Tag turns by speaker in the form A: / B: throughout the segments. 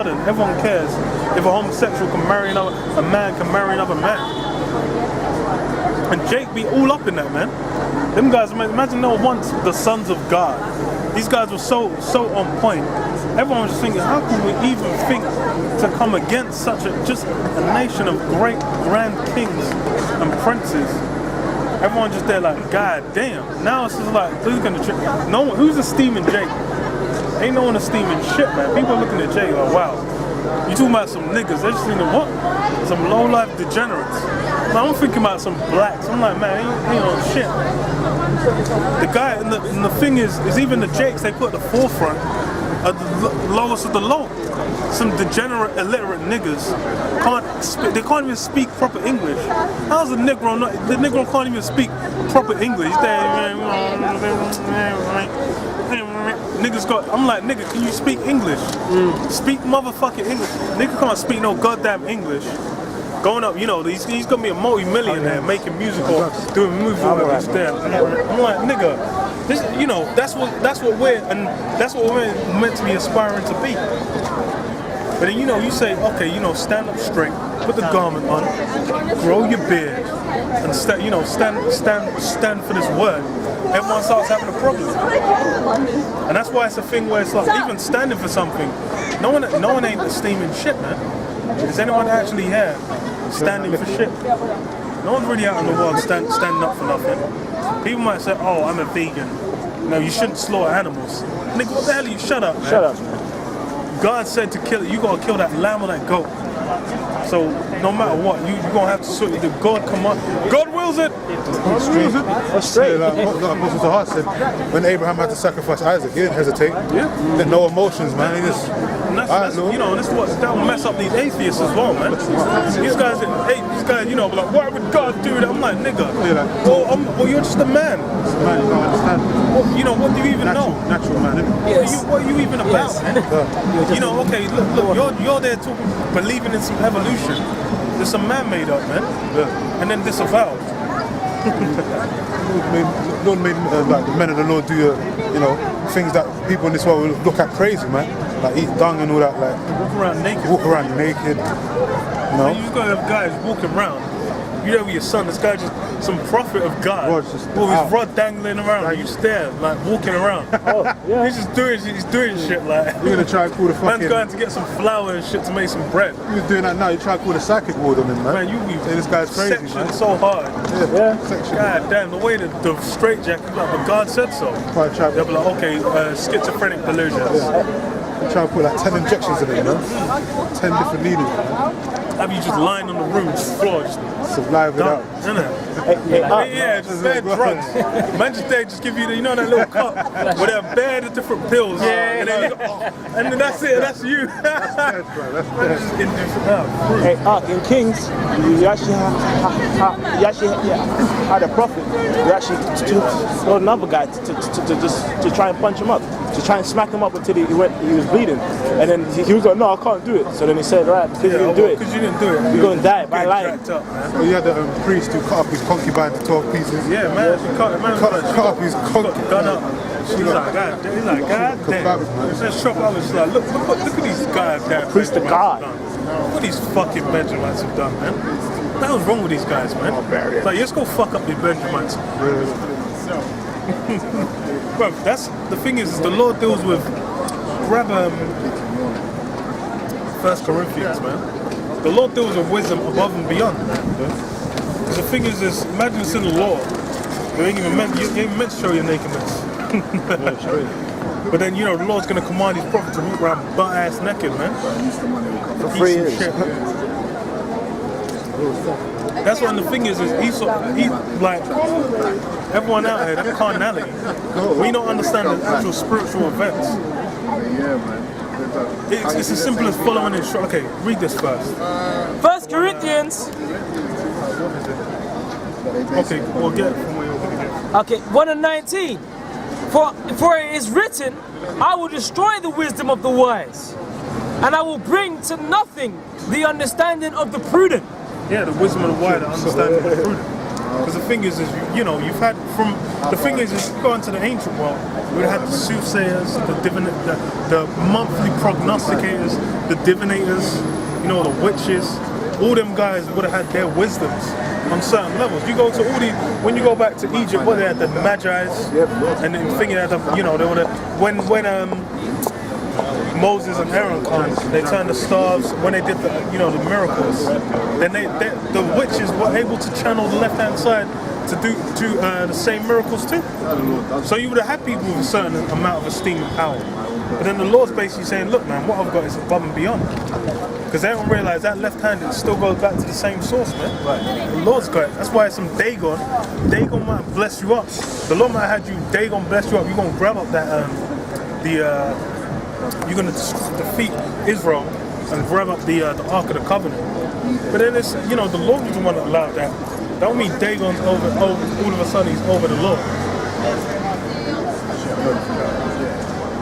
A: Everyone cares if a homosexual can marry a man can marry another man. And Jake be all up in that, man. Them guys, imagine they were once the sons of God. These guys were so on point. Everyone was just thinking, how can we even think to come against such just a nation of great grand kings and princes? Everyone just there like, God damn. Now it's just like, who's esteeming Jake? Ain't no one esteeming shit, man. People are looking at Jay like, wow. You talking about some niggas, they're just thinking, what? Some low-life degenerates. Man, I'm thinking about some blacks. I'm like, man, ain't on shit. The guy, and the thing is even the Jakes they put at the forefront are the lowest of the low. Some degenerate, illiterate niggas they can't even speak proper English. How's a Negro not? The Negro can't even speak proper English. Niggas got, I'm like, nigga, can you speak English? Speak motherfucking English. Nigga can't speak no goddamn English. Going up, he's gonna be a multi-millionaire making music or doing movies or whatever he's there. I'm like, nigga, this, that's what we're meant to be aspiring to be. But then you say, okay, stand up straight, put the garment on, grow your beard, and stand for this word. Everyone starts having a problem. And that's why it's a thing where it's like, even standing for something, no one ain't esteeming shit, man. Is anyone actually here standing for shit? No one's really out in the world standing up for nothing. People might say, oh, I'm a vegan. No, you shouldn't slaughter animals. Nigga, what the hell are you? Shut up, man.
B: Shut up, man.
A: God said to kill it, you gotta kill that lamb or that goat. So no matter what, you gonna have to sort it. God command. God wills it.
C: That's straight. Like Moses the Heart said, when Abraham had to sacrifice Isaac, he didn't hesitate.
A: Yeah.
C: No emotions, man. He just.
A: And that'll mess up these atheists as well, man. These guys, be like, why would God do that? I'm like, nigga. Well, you're just a man.
C: Man, you don't understand.
A: What do you even know?
C: Natural man, isn't it?
A: Yes. What are you even about, man? Okay, look, you're there believing in some evolution. There's some man made up, man. Yeah. And then disavowed.
C: Lord made like the men of the Lord do things that people in this world will look at crazy, man. Like eat dung and all that, like
A: walk around naked.
C: And
A: you just gotta have guys walking around. You there with your son, this guy just some prophet of God. With his rod dangling around, you stare, like walking around. He's just doing shit like.
C: You're gonna try and call the fucking.
A: Man's going to get some flour and shit to make some bread.
C: He was doing that now. You try to call the psychic ward on him, man.
A: Man, you be
C: this guy's crazy, man.
A: So hard.
C: Yeah.
A: God damn, the way the straight jacket, like, but God said so. They'll be like, okay, schizophrenic delusions.
C: You try to put like 10 injections in it, 10 different needles.
A: Have you just lying on the room, just floor, just
C: live it out.
A: Just bare drugs. Man, just give you that little cup with a bare the different pills. And then that's it. That's you.
B: Hey, in Kings, you actually had a prophet. You actually told another guy to try and punch him up, to try and smack him up until he was bleeding, and then he was like, no, I can't do it. So then he said, right, because you didn't do it. You're gonna die by lying.
C: Well, you had the priest who cut up his concubine to 12 pieces.
A: Yeah, man, she cut
C: up his concubine.
A: Gun up. He's like, God damn. Let's shop out and like, look at these guys.
B: Priest of God.
A: Look at these fucking Benjamites have done, man. What was wrong with these guys, man? Like, let's go fuck up these Benjamites. Bro, that's the thing is the Lord deals with. Grab 1 Corinthians, man. The Lord deals with wisdom above and beyond. The thing is, imagine it's in the law. You ain't even meant to show your nakedness. But then the Lord's gonna command His prophet to walk around butt ass naked, man.
B: For 3 years.
A: That's what the thing is like everyone out here, that carnality. We don't understand the actual spiritual events. It's as simple as following instructions. Okay, read this first.
D: 1 Corinthians.
A: Okay, we'll get it from where you're going to get.
D: Okay, 1:19. For it is written, I will destroy the wisdom of the wise, and I will bring to nothing the understanding of the prudent.
A: Yeah, the wisdom of the wise, the understanding of the prudent. Because the thing is, you know, you've had from the thing is you go into the ancient world, we had the soothsayers, the monthly prognosticators, the divinators, you know, the witches. All them guys would have had their wisdoms on certain levels. You go to all the when you go back to Egypt, where they had the magi's, and then thinking that you know they would have when Moses and Aaron comes, they turned the stars when they did the the miracles. Then the witches were able to channel the left hand side to do the same miracles too. So you would have had people with a certain amount of esteem and power. But then the Lord's basically saying, look man, what I've got is above and beyond. Because they don't realise that left hand still goes back to the same source, man. Right. The Lord's got it. That's why some Dagon might bless you up. The Lord might have had you, Dagon bless you up. You're going to grab up that, you're going to defeat Israel and grab up the Ark of the Covenant. But then it's, the Lord was the one that allowed that. That don't mean Dagon's over, all of a sudden he's over the Lord.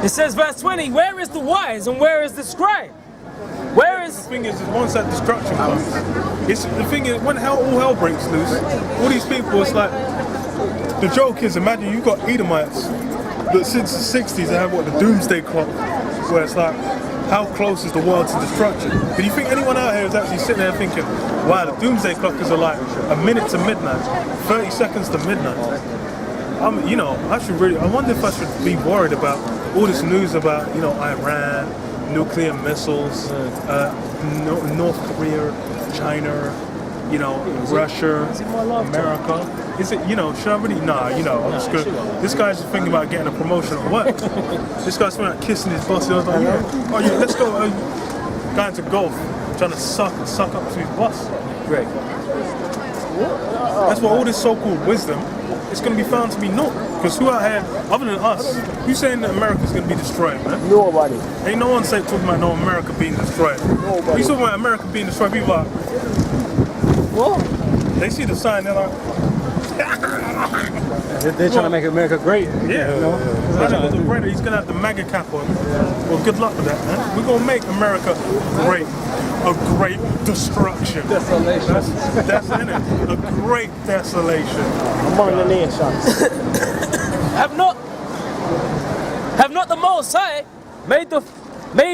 D: It says, verse 20, where is the wise and where is the scribe? Where is...
A: The thing is once that destruction comes, the thing is, when all hell breaks loose, all these people, it's like, the joke is, imagine you've got Edomites that since the 60s they have the doomsday clock, where it's like, how close is the world to destruction? Do you think anyone out here is actually sitting there thinking, wow, the doomsday clock is like a minute to midnight, 30 seconds to midnight? I wonder if I should be worried about all this news about, Iran, nuclear missiles, North Korea, China, Russia, America. Is it, should I really? Nah, I'm just good. This guy's just thinking about getting a promotion at work. This guy's thinking about kissing his boss. I was like, let's go. Going to golf, trying to suck up to his boss.
B: Great.
A: That's what all this so-called wisdom is going to be found to be naught. Because who out here, other than us, who's saying that America's going to be destroyed, man?
B: Nobody.
A: Ain't no one talking about no America being destroyed.
B: Nobody.
A: You talking about America being destroyed, people are like, what? They see the sign, they're like,
E: they're trying to make America great.
A: yeah. I know the brother, he's going to have the MAGA cap on. Well, good luck with that, man. We're going to make America great. A great destruction.
E: Desolation.
A: That's in it. A great desolation.
B: Among the nations.
D: Have not the Most High made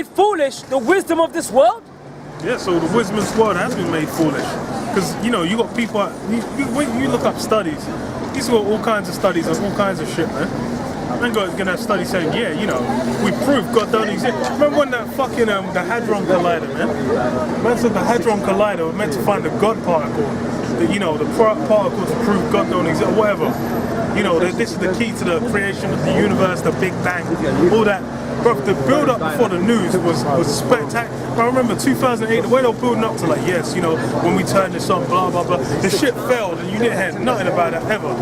D: foolish the wisdom of this world?
A: Yeah, so the wisdom of this world has been made foolish. Because, you got people, when you look up studies, these got all kinds of studies on all kinds of shit, man. I'm going to have studies saying, we prove God don't exist. Remember when that fucking, the Hadron Collider, man? Man said the Hadron Collider was meant to find the God particle. The particle to prove God don't exist, or whatever. This is the key to the creation of the universe, the Big Bang, all that. Bro, the build up before the news was spectacular. I remember 2008, the way they were building up to when we turn this on, blah, blah, blah. The shit failed and you didn't hear nothing about it ever.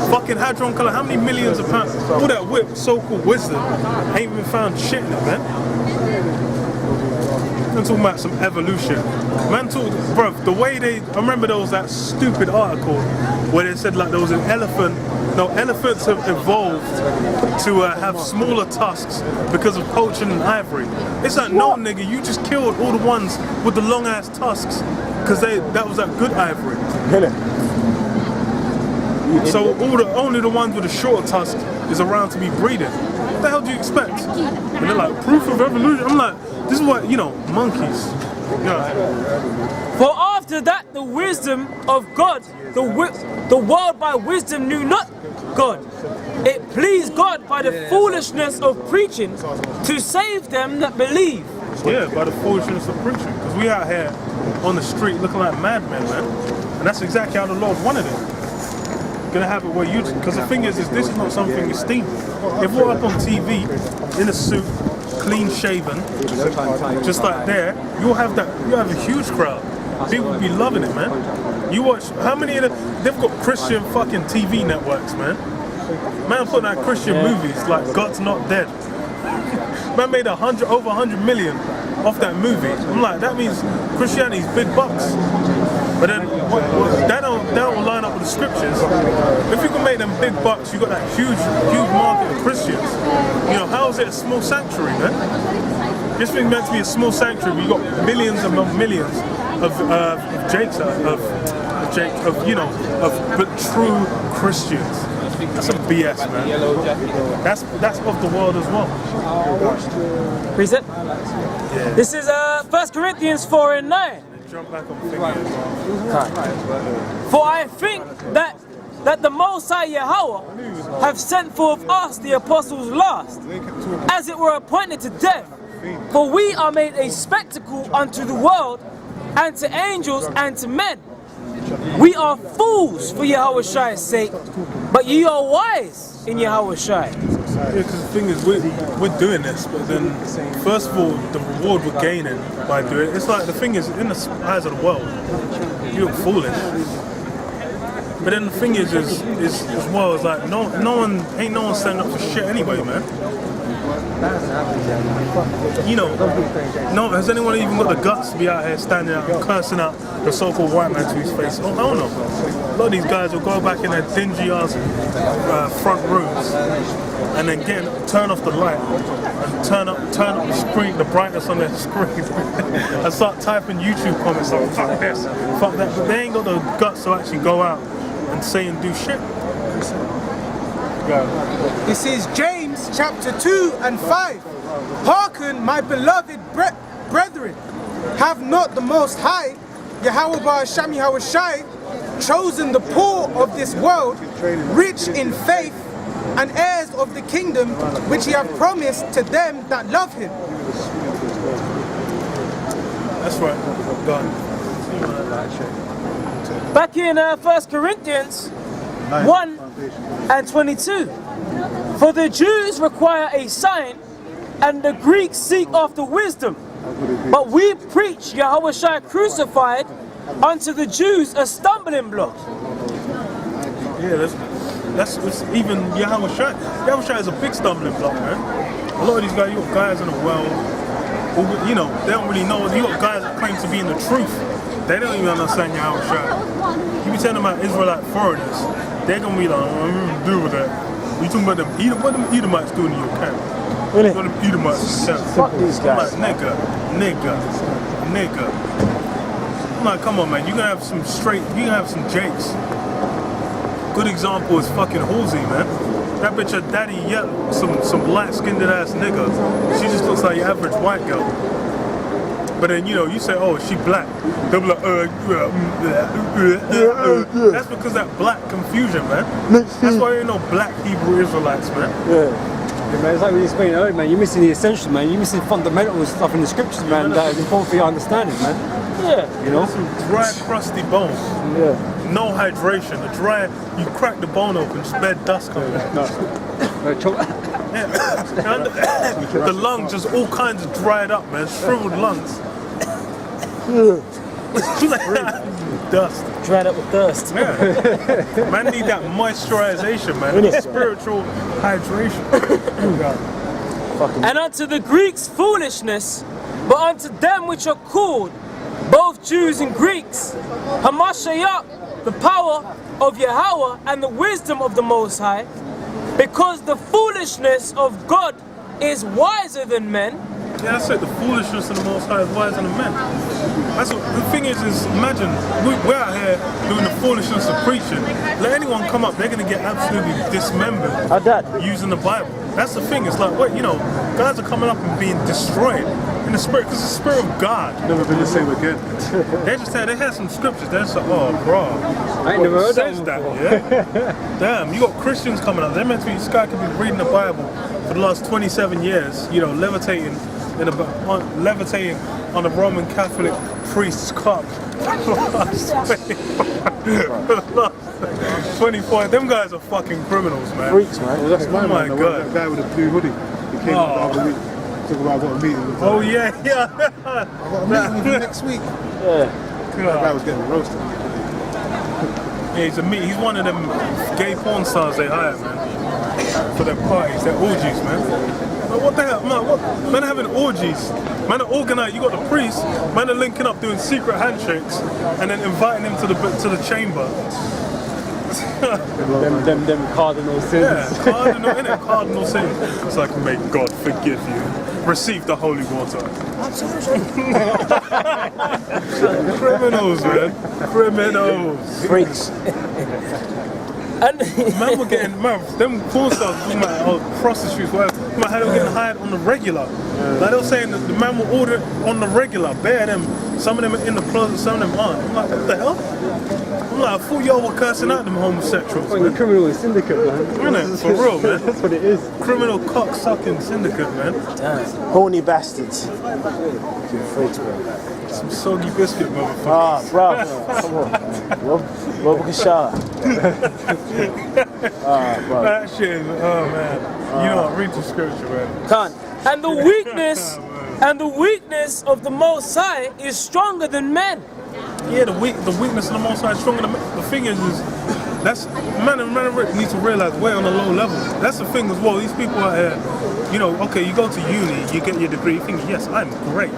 A: Fucking Hadron Collider, how many millions of pounds? All that so-called wisdom ain't even found shit in it, man. I'm talking about some evolution. Man, bro, the way I remember there was that stupid article where they said there was an elephant. No, elephants have evolved to have smaller tusks because of poaching and ivory. It's like, no nigga, you just killed all the ones with the long ass tusks because that was that good ivory. So only the ones with a shorter tusk is around to be breeding. What the hell do you expect? And they're like, proof of evolution. I'm like, this is what, monkeys. Yeah.
D: For after that the wisdom of God, the world by wisdom knew not God. It pleased God by the foolishness of preaching to save them that believe.
A: Yeah, by the foolishness of preaching. Because we out here on the street looking like madmen, man. And that's exactly how the Lord wanted it. Gonna have it where because the thing is this is not something esteemed. If we're up on TV in a suit, clean shaven, just like there, you'll have a huge crowd. People will be loving it, man. You watch how many of they've got Christian fucking TV networks, man. Man putting out Christian movies like God's Not Dead. Man made over 100 million off that movie. I'm like, that means Christianity's big bucks. But then that don't line up with the scriptures. If you can make them big bucks, you got that huge market of Christians. How is it a small sanctuary, man? This thing's meant to be a small sanctuary. We got millions and millions of Jake, of but true Christians. That's some BS, man. That's of the world as well.
D: Reset.
A: Yeah.
D: This is 1 Corinthians 4:9.
A: Jump back on fingers.
D: For I think that the Most High Yahweh have sent forth us, the apostles, last, as it were appointed to death. For we are made a spectacle unto the world, and to angels, and to men. We are fools for Yahushai's sake, but ye are wise in Yahushai.
A: Yeah, because the thing is, we're doing this, but then, first of all, the reward we're gaining by doing it, it's like, the thing is, in the eyes of the world, you look foolish. But then the thing is as well, is like, no one standing up for shit anyway, man. Has anyone even got the guts to be out here standing out and cursing out the so-called white man to his face? I don't know. A lot of these guys will go back in their dingy ass front rooms and then turn off the light and turn up the screen, the brightness on their screen, and start typing YouTube comments like, fuck this, fuck that. But they ain't got the guts to actually go out and say and do shit.
F: This is James chapter 2 and 5. Hearken, my beloved brethren, have not the Most High, Yahweh Ba'asham Yahushai, chosen the poor of this world, rich in faith, and heirs of the kingdom which he hath promised to them that love him.
A: That's right. Go on.
D: Back in 1 Corinthians 1 and 22. For the Jews require a sign, and the Greeks seek after wisdom. But we preach Yahushua crucified, unto the Jews a stumbling block.
A: Yeah, that's even Yahushua. Yahushua is a big stumbling block, man. A lot of these guys, you got guys in the world who, they don't really know. You got guys that claim to be in the truth. They don't even understand Yahushua. You be telling them about Israelite foreigners, they're gonna be like, what do to do with that? You talking about them what them Edomites doing in your camp?
B: Really?
A: What them Edomites in your camp?
B: Fuck these guys.
A: I'm like, nigga. I'm like, come on, man, you gonna have some Jakes. Good example is fucking Halsey, man. That bitch, her daddy, some light-skinned ass nigga. She just looks like your average white girl. But then, you say, oh, is she black? They'll be like, That's because that black confusion, man. That's why there ain't no black Hebrew Israelites, man.
E: Yeah, man, it's like we explained earlier, man. You're missing the essentials, man. You're missing fundamental stuff in the scriptures, man, that is important for your understanding, man.
D: Yeah.
A: Some dry, crusty bone.
B: Yeah.
A: No hydration. You crack the bone open, just bare dust coming out. The lungs just all kinds of dried up, man. Shriveled lungs. Dust.
D: Dried up with dust.
A: Yeah. Man need that moisturization, man. Spiritual hydration.
D: And unto the Greeks foolishness, but unto them which are called, both Jews and Greeks, Hamashiach, the power of Yahweh and the wisdom of the Most High, because the foolishness of God is wiser than men.
A: Yeah, I said the foolishness of the Most High is wiser than men. That's what the thing is imagine we're out here doing the foolishness of preaching. Let anyone come up, they're gonna get absolutely dismembered using the Bible. That's the thing. It's like guys are coming up and being destroyed in the spirit, because the spirit of God.
C: Never been the same again.
A: They had some scriptures. They're just like, oh, bro.
E: I ain't never heard
A: says that. Yeah. Damn, you got Christians coming up. They're meant to be. This guy could be reading the Bible for the last 27 years. Levitating on a Roman Catholic priest's cup. 24. Them guys are fucking criminals, man.
B: Freaks, man.
C: That's my
A: my
C: man.
A: God.
C: That guy with the blue hoodie. He came up the other week. Talking about what a meeting with.
A: Oh yeah.
C: I got a meeting with you next week.
B: Yeah.
C: That guy was getting roasted.
A: Yeah, he's one of them gay porn stars they hire, man, for their parties, their orgies, man. Like, what the hell, man? Man are having orgies. Man are organized. You got the priest. Man are linking up, doing secret handshakes, and then inviting him to the chamber.
E: them cardinal sins.
A: Yeah, cardinal sins. It's like, may God forgive you. Receive the holy water. Criminals, man. Criminals.
B: Freaks.
D: And
A: Man, we're getting, man, them porn stars, prostitutes, whatever, man, how they were getting hired on the regular. Like they were saying that the man will order on the regular, bare them, some of them are in the closet, some of them aren't. I'm like, what the hell? I'm like, I thought y'all were cursing out them homosexuals.
E: Well, the criminal syndicate, man.
A: Innit? For real, man.
E: That's what it is.
A: Criminal cock-sucking syndicate, man.
B: Horny bastards. Freaks, bro.
A: Some soggy biscuit, motherfucker.
B: Ah, bro. Come on, man. Rob Kashar. Bro.
A: That shit, oh man. You know what, read the scripture, man.
D: Can't. And the weakness of the Most High is stronger than men.
A: Yeah, the weakness of the Most High is stronger than the thing is that's man need to realize we're on a low level. That's the thing as well. These people out here, you know, okay, you go to uni, you get your degree, you think, yes, I'm great.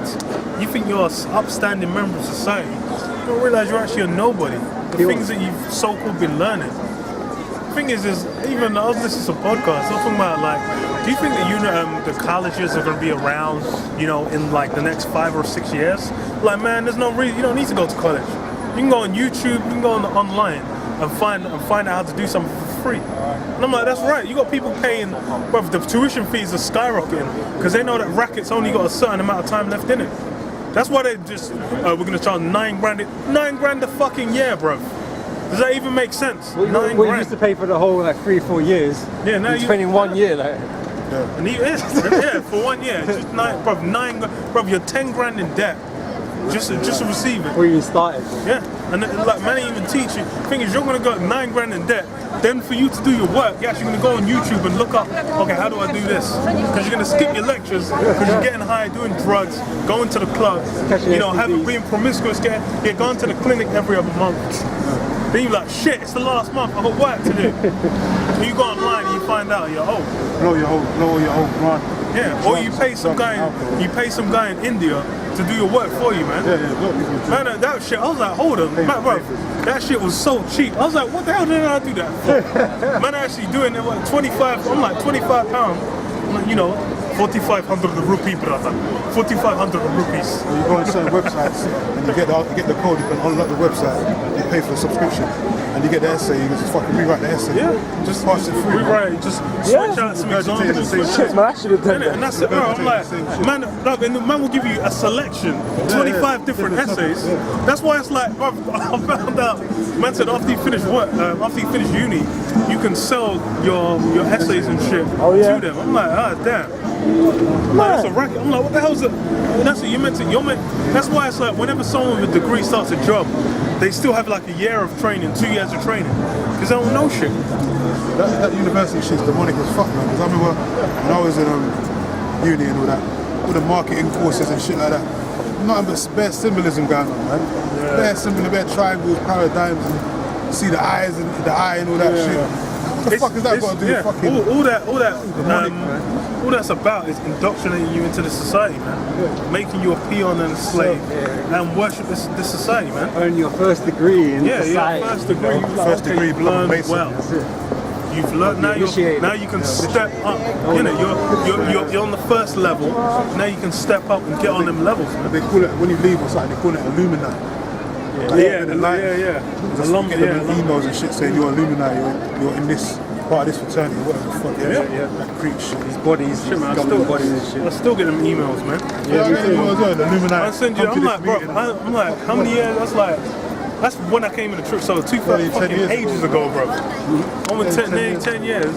A: You think you're an upstanding member of society. You don't realize you're actually a nobody. The things that you've so-called been learning. The thing is even I was listening to some podcasts, I'm talking about like, do you think that the colleges are going to be around, you know, in like the next 5 or 6 years? Like, man, there's no reason, you don't need to go to college. You can go on YouTube, you can go online and find out how to do something for free. And I'm like, that's right, you got people paying, but the tuition fees are skyrocketing because they know that racket's only got a certain amount of time left in it. That's why they just, we're going to charge $9 grand a fucking year, bro. Does that even make sense?
E: Well, you used to pay for the whole like 3-4 years.
A: Yeah, now
E: you spend in 1 year, like.
A: And yeah, for 1 year, just bro, you're 10 grand in debt just to receive it.
E: Before you even started.
A: Yeah, and like man ain't even teach you. Thing is, you're gonna go 9 grand in debt. Then for you to do your work, you're actually gonna go on YouTube and look up, okay, how do I do this? Because you're gonna skip your lectures because you're getting high, doing drugs, going to the club, you know, being promiscuous, going to the clinic every other month. Then you're like, shit, it's the last month, I've got work to do. When you go online and you find out, you're
C: Blow your whole grant.
A: yeah, or you pay some guy in India to do your work for you, man. Man, that shit, I was like, hold on, man, bro, that shit was so cheap. I was like, what the hell did I do that for? Man, actually doing it, what, 25, I'm like, £25, I'm like, you know, 4,500 rupee, brother. 4,500 rupees.
C: You go on certain websites and you get the code, you can unlock the website, you pay for the subscription, and you get the essay, you can just fucking rewrite the essay.
A: Yeah,
C: just pass it through.
A: Rewrite, just switch out some examples.
B: Shit, man, I should have done that.
A: And that's it, bro. I'm like, man, look, and the man will give you a selection, 25 different essays. That's why it's like, bro, I found out, man said after you finish after you finish uni, you can sell your essays and shit to them. I'm like, ah, damn. Like, that's a racket. I'm like, what the hell is it? That's what that's why it's like, whenever someone with a degree starts a job, they still have like a year of training, 2 years of training, because they don't know shit.
C: That university shit's demonic as fuck, man. Because I remember when I was in uni and all that, all the marketing courses and shit like that, nothing but bare symbolism going on, man. Bare symbolism, bare triangles, paradigms, and see the eyes and the eye and all that shit. What the fuck is that got to do with fucking
A: all that's about is indoctrinating you into the society, man. Making you a peon and a slave and worship this society, man.
E: Earn your first degree in society.
A: Yeah, first degree.
C: First degree,
A: you've learned
C: Mason.
A: well. You've learned now. You can step up. You know, you're on the first level. Now you can step up and get on them levels, man.
C: They call it, when you leave or something, they call it Illuminati.
A: Yeah.
C: Get them emails and shit saying you're Illuminati, you're in this part of this fraternity, whatever the fuck. That creep shit.
E: These bodies,
A: shit, man.
E: bodies and shit.
A: I still get them emails, man.
C: Yeah, me too. The Illuminati.
A: I send you. I'm like, bro. I'm like, how many years? That's when I came in the church. So 2000 fucking ages ago, bro. I'm with 10 years.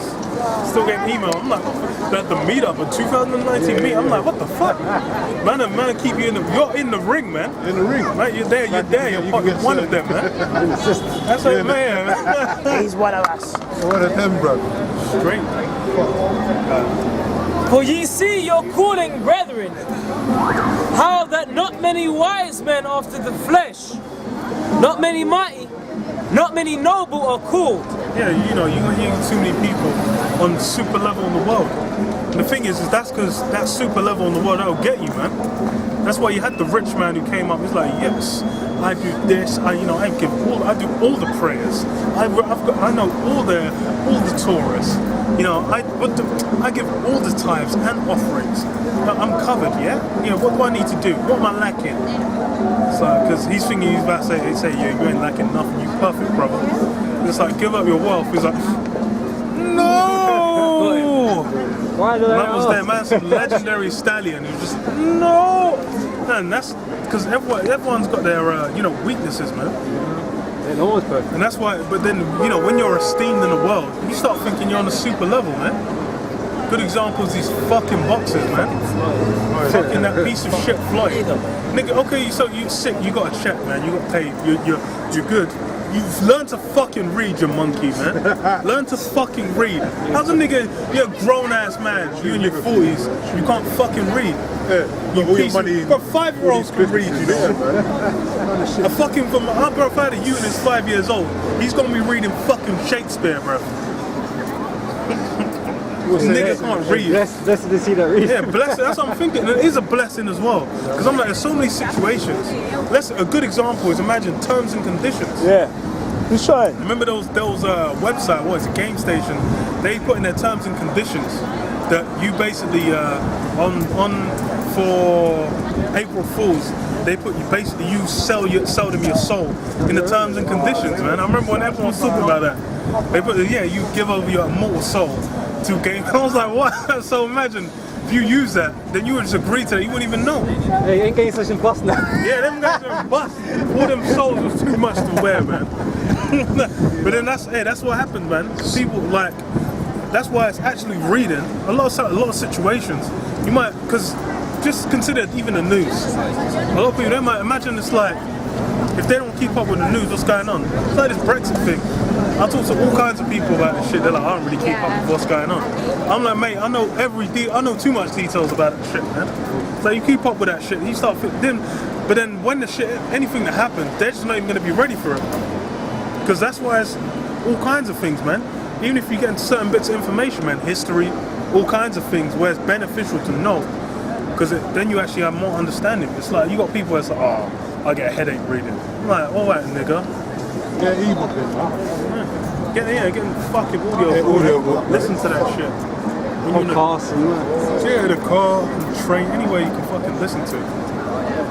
A: Still getting email. I'm like, at the meetup in 2019 meet. I'm like, what the fuck? Man, keep you in the. You're in the ring, man.
C: In the ring.
A: Man, you're there. You're one of them, man. That's like, man.
B: He's one of us.
C: One of them, bro.
A: Great.
D: For ye see your calling, brethren, how that not many wise men after the flesh, not many mighty, not many noble are called.
A: Yeah, you know, you're hearing too many people on super level in the world. And the thing is that's because that super level in the world, that'll get you, man. That's why you had the rich man who came up. He's like, yes, I do this. I do all the prayers. I know all the Torahs. You know, I give all the tithes and offerings. I'm covered, yeah. You know, what do I need to do? What am I lacking? It's like, because he's thinking he's about to say, yeah, you ain't lacking nothing, you perfect, brother. It's like, give up your wealth. He's like, no!
E: Why do
A: Man was there, man, some legendary stallion. He was just, no! Man, that's because everyone's got their, weaknesses, man.
E: Yeah, no one's perfect.
A: And that's why, but then, when you're esteemed in the world, you start thinking you're on a super level, man. Good example is these fucking boxers, man. Fucking that piece of shit Floyd. Nigga, okay, so you sick, you got a check, man. You got paid, you're good. You've learned to fucking read, you monkey, man. Learn to fucking read. How's a nigga, you're a grown ass man, you in your 40s, you can't fucking read.
C: Yeah,
A: You
C: all your
A: piece
C: money
A: of, but 5-year-olds can read, you know. A fucking, bro, if I had a unit that's 5 years old, he's gonna be reading fucking Shakespeare, bro. Niggas can't read.
E: Blessed to see that read.
A: Yeah, blessing. That's what I'm thinking. And it is a blessing as well. Because I'm like, there's so many situations. A good example is imagine terms and conditions.
B: Yeah. Who's trying?
A: Remember those website, what is it, Game Station? They put in their terms and conditions that you basically for April Fools, they put you sell them your soul in the terms and conditions, man. I remember when everyone was talking about that. They put you give over your immortal soul to game. I was like, what? So imagine if you use that, then you would just agree to that. You wouldn't even know.
E: Hey, ain't Game Station bust now.
A: Yeah, them guys are bust. All them souls was too much to wear, man. But then that's what happens, man. People like. That's why it's actually reading a lot of situations. You might, because just consider even the news. A lot of people, they might imagine it's like, if they don't keep up with the news, what's going on? It's like this Brexit thing. I talk to all kinds of people about this shit. They're like, I don't really keep up with what's going on. I'm like, mate, I know too much details about that shit, man. So you keep up with that shit, you start but then when anything that happens, they're just not even gonna be ready for it. Because that's why it's all kinds of things, man. Even if you get into certain bits of information, man, history, all kinds of things where it's beneficial to know. Because then you actually have more understanding. It's like, you got people that's like, oh, I get a headache reading. I'm like, alright, nigga.
C: Get an ebook then, man.
A: Get fucking audio book. Listen to that shit.
E: Podcasts and that.
A: Yeah, the car, the train, anywhere you can fucking listen to.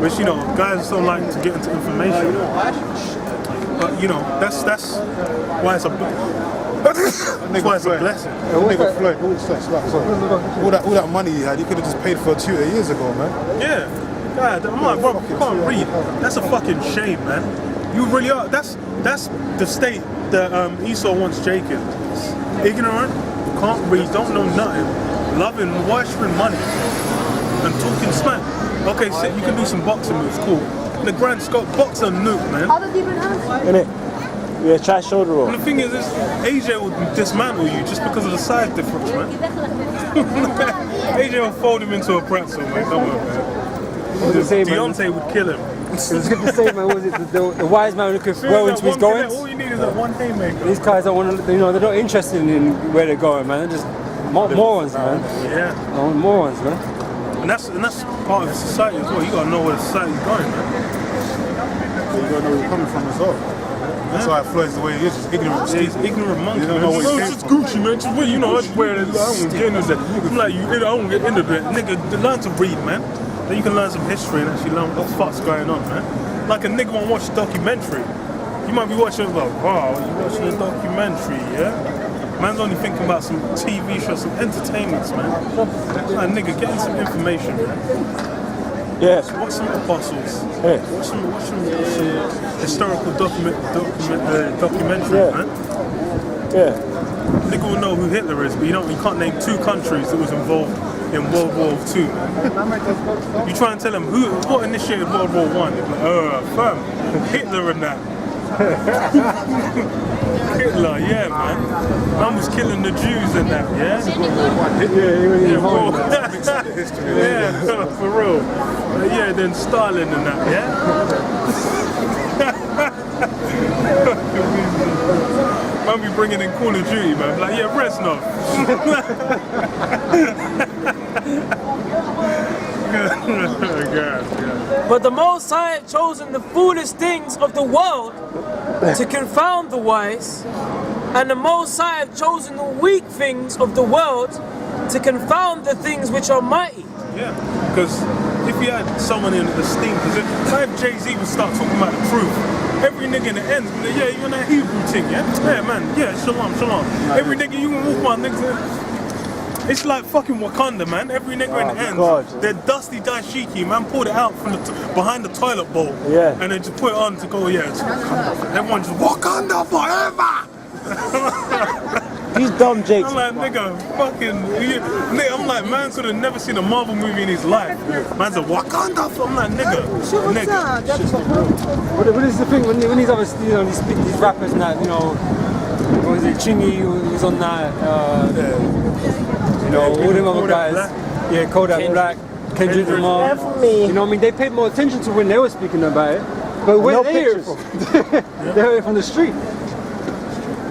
A: Which, guys don't like to get into information. But, that's why it's a that's why it's a blessing.
C: All that money he had, he could have just paid for a tutor years ago, man.
A: Yeah. God, I'm like, bro, you can't read. That's a fucking shame, man. You really are. That's the state that Esau wants Jacob. Ignorant, can't read, don't know nothing, loving, worshipping money, and talking smack. Okay, so you can do some boxing moves, cool. In the grand scope, box a nuke, man.
B: Innit? Yeah, try shoulder roll.
A: And the thing is, AJ will dismantle you just because of the size difference, man. AJ will fold him into a pretzel, man. Come on, man. Deontay would kill him.
E: It was good to say, man. Was it the wise man who could grow into his goings?
A: All you need is that one haymaker.
E: These guys don't want to. They're not interested in where they're going, man. They're just morons, man.
A: Yeah.
E: Morons, man.
A: And that's part of society as well. You gotta know where the society's going, man.
C: You gotta know where you're coming from as well. That's why Floyd's the way he is, just ignorant.
A: Yeah, he's ignorant monkey.
C: You don't know where he came
A: it's
C: from.
A: Gucci, man. Just wait, I just wear it. I don't get into that. I'm like, I don't get into that. Nigga, learn to read, man. Then you can learn some history and actually learn what the fuck's going on, man. Like a nigga won't watch a documentary. You might be watching it like, wow, you're watching a documentary, yeah? Man's only thinking about some TV shows, some entertainments, man. Like, nigga, getting some information, man.
B: Yes.
A: Watch some apostles.
B: Yeah.
A: Watch some historical documentary,
B: Yeah.
A: man.
B: Yeah.
A: Nigga will know who Hitler is, but you can't name 2 countries that was involved in World War II. You try and tell them what initiated World War I. Like, fam, Hitler and that. Hitler, yeah, man. Man was killing the Jews and that, yeah? Yeah, for real. Yeah, then Stalin and that, yeah? Man be bringing in Call of Duty, man. Like, yeah, Reznov. God.
D: But the Most High have chosen the foolish things of the world to confound the wise, and the Most High have chosen the weak things of the world to confound the things which are mighty.
A: Yeah, because if you had someone in esteem, because if Jay-Z would start talking about the truth, every nigga in the end, yeah, you on that Hebrew thing, yeah? Yeah, man, yeah, shalom. Every nigga you can walk on, niggas. It's like fucking Wakanda, man. Every nigga in the end, they're dusty dashiki, man. Pulled it out from behind the toilet bowl, and then just put it on to go, yeah. It's Wakanda. Everyone just Wakanda forever.
B: He's dumb, Jake.
A: I'm like, nigga, nigga, I'm like, man could have never seen a Marvel movie in his life. Man's a Wakanda. I'm like, nigga.
E: What is the thing when these other, these rappers and that, what was it, Chingy, who was on that, all them other guys.
A: Black.
E: Yeah, Kodak Black, Kendrick Lamar. You know what I mean? They paid more attention to when they were speaking about it. But where they hear it from? They heard it from the street.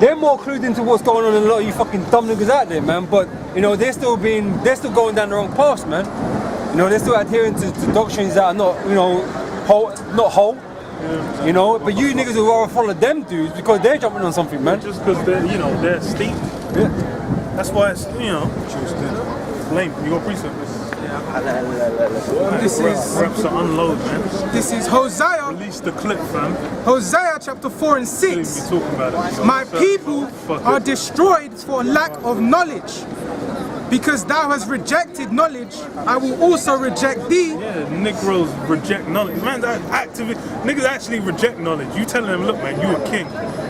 E: They're more clued into what's going on than a lot of you fucking dumb niggas out there, man. But they're still going down the wrong path, man. They're still adhering to doctrines that are not, not whole. But you niggas will rather follow them dudes because they're jumping on something, man.
A: Just because they're steep.
E: Yeah.
A: That's why it's, lame. You got precept this.
F: This is
A: Reps to unload, man.
F: This is Hosea.
A: Release the clip, fam.
F: Hosea chapter 4 and
A: Don't even
F: 6.
A: be talking about it.
F: My people are destroyed for lack of knowledge. Because thou hast rejected knowledge, I will also reject thee.
A: Yeah, Negroes reject knowledge. Man, niggas actually reject knowledge. You telling them, look, man, you a king.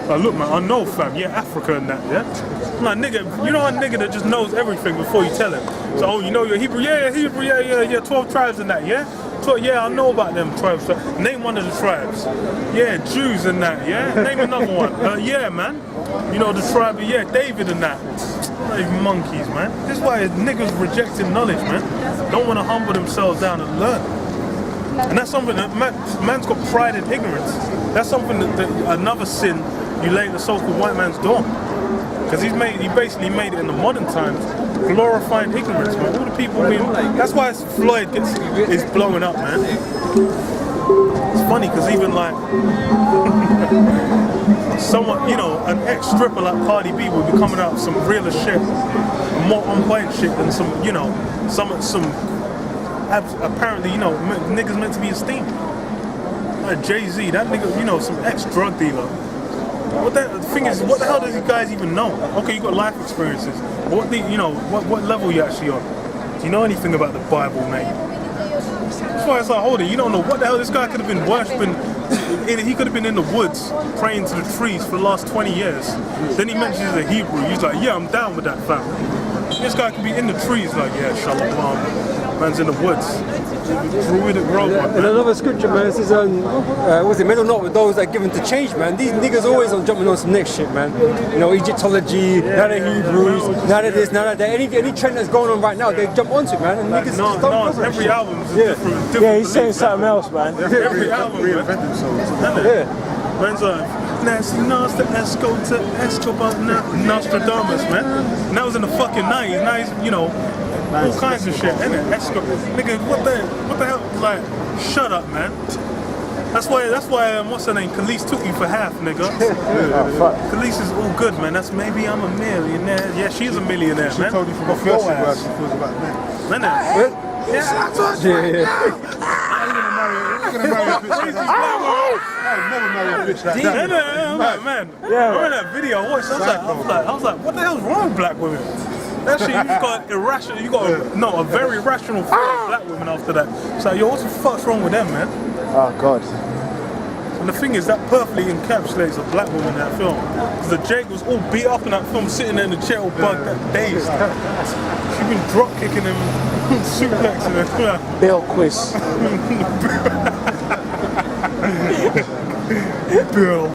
A: Like, look, man, I know, fam. Yeah, Africa and that, yeah? I'm like, nigga, you know a nigga that just knows everything before you tell him. So, oh, you know you're Hebrew? Yeah, Hebrew, yeah. 12 tribes and that, yeah? 12, yeah, I know about them tribes. So, name one of the tribes. Yeah, Jews and that, yeah? Name another one. Yeah, man. The tribe, yeah, David and that. Not even monkeys, man. This is why niggas rejecting knowledge, man. Don't want to humble themselves down and learn. And that's something that man's got pride in ignorance. That's something that another sin you lay at the so-called white man's door. Because he basically made it in the modern times, glorifying ignorance, man. All the people that's why Floyd is blowing up, man. It's funny because even like someone, an ex-stripper like Cardi B will be coming out with some realer shit, more on-point shit than some apparently, niggas meant to be esteemed. Like Jay-Z, that nigga, some ex-drug dealer. The thing is, what the hell does you guys even know? Okay, you got life experiences. What level you actually on? Do you know anything about the Bible, mate? That's why it's like, hold it, you don't know what the hell this guy could have been worshipping. He could have been in the woods praying to the trees for the last 20 years. Then he mentions he's a Hebrew. He's like, yeah, I'm down with that, fam. This guy could be in the trees, like, yeah, shalom. Man's in the woods.
E: In another scripture, man, it says, meddle not with those that are given to change, man. These niggas always on jumping on some next shit, man. Egyptology, now they're Hebrews, now they're this, now they're that. Any trend that's going on right now, they jump onto it, man. And niggas just don't cover
A: every
E: shit.
A: album is different.
B: Yeah, he's saying something else, man.
A: Every album,
C: reinvent themselves.
E: Yeah.
A: Man's like, Nasty Nas to Escobar, Nostradamus, man. And that was in the fucking 90s. Now he's, all kinds of shit, innit? Nigga, what the hell? Like, shut up, man. That's why what's her name? Khalees took you for half, nigga. Khalees is all good, man. That's maybe I'm a millionaire. Yeah, she's a millionaire,
C: She
A: man.
C: told you from the first thing how she feels about men.
A: Man,
C: I'm gonna marry a bitch like that. I'll never marry a bitch like that.
A: man. I remember that video I watched. I was like, what the hell's wrong with black women? Actually, you got a very rational fear of black women after that. So, yo, what the fuck's wrong with them, man?
B: Oh, God.
A: And the thing is, that perfectly encapsulates a black woman in that film. Because the Jake was all beat up in that film, sitting there in the chair all bugged, that dazed. She's been drop kicking him, suplexing him.
B: Bill quiz.
A: Bill.